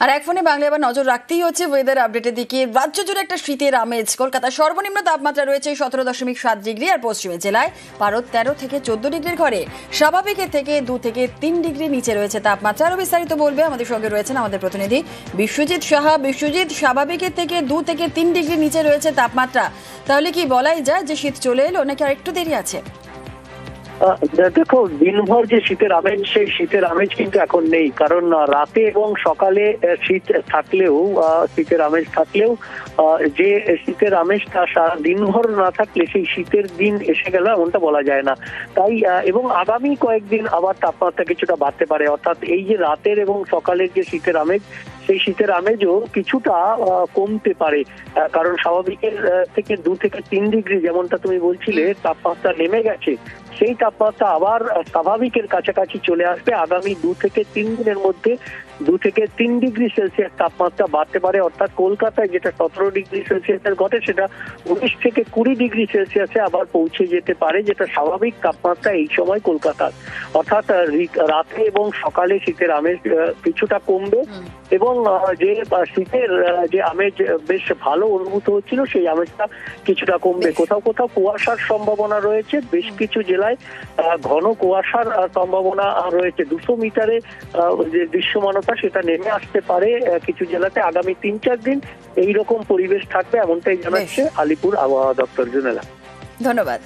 আর এক ফোনে বাংলা আবার নজর রাখতেই হচ্ছে ওয়েদার আপডেটের দিকে। রাজ্য জুড়ে একটা শীতের আমেজ। কলকাতার সর্বনিম্ন তাপমাত্রা রয়েছে 17.7 ডিগ্রি, আর পশ্চিমের জেলায় পারদ 13 থেকে 14 ডিগ্রির ঘরে। স্বাভাবিকের থেকে 2 থেকে 3 ডিগ্রি নিচে রয়েছে তাপমাত্রা। আরো বিস্তারিত বলবে আমাদের সঙ্গে রয়েছেন আমাদের প্রতিনিধি বিশ্বজিৎ সাহা। বিশ্বজিৎ, স্বাভাবিকের থেকে 2 থেকে 3 ডিগ্রি নিচে রয়েছে তাপমাত্রা, তাহলে কি বলাই যায় যে শীত চলে এলো নাকি আর একটু দেরি আছে? দেখো, দিনভর যে শীতের আমেজ, সেই শীতের আমেজ কিন্তু এখন নেই। কারণ রাতে এবং সকালে শীত থাকলেও, শীতের আমেজ থাকলেও যে শীতের আমেজটা সারা দিনভর না থাকলে সেই শীতের দিন এসে গেল এমনটা বলা যায় না। তাই এবং আগামী কয়েকদিন আবার তাপমাত্রা কিছুটা বাড়তে পারে। অর্থাৎ এই যে রাতের এবং সকালের যে শীতের আমেজ, সেই শীতের আমেজও কিছুটা কমতে পারে। কারণ স্বাভাবিকের থেকে 2 থেকে 3 ডিগ্রি যেমনটা তুমি বলছিলে তাপমাত্রা নেমে গেছে, সেই তাপমাত্রা আবার স্বাভাবিকের কাছাকাছি চলে আসবে। আগামী 2 থেকে 3 দিনের মধ্যে 2 থেকে 3 ডিগ্রি সেলসিয়াস তাপমাত্রা বাড়তে পারে। অর্থাৎ কলকাতায় যেটা 17 ডিগ্রি সেলসিয়াসের ঘটে, সেটা 19 থেকে 20 ডিগ্রি সেলসিয়াসে আবার পৌঁছে যেতে পারে, যেটা স্বাভাবিক তাপমাত্রা এই সময় কলকাতার। অর্থাৎ রাতে এবং সকালে শীতের আমেজ কিছুটা কমবে এবং যে শীতের যে আমেজ বেশ ভালো অনুভূত হচ্ছিল, সেই আমেজটা কিছুটা কমবে। কোথাও কোথাও কুয়াশার সম্ভাবনা রয়েছে, বেশ কিছু জেলায় ঘন কুয়াশার সম্ভাবনা রয়েছে। 200 মিটারে যে দৃশ্যমানতা সেটা নেমে আসতে পারে কিছু জেলাতে। আগামী 3-4 দিন এইরকম পরিবেশ থাকবে, এমনটাই জানাচ্ছে আলিপুর আবহাওয়া দপ্তর। জুনেলা, ধন্যবাদ।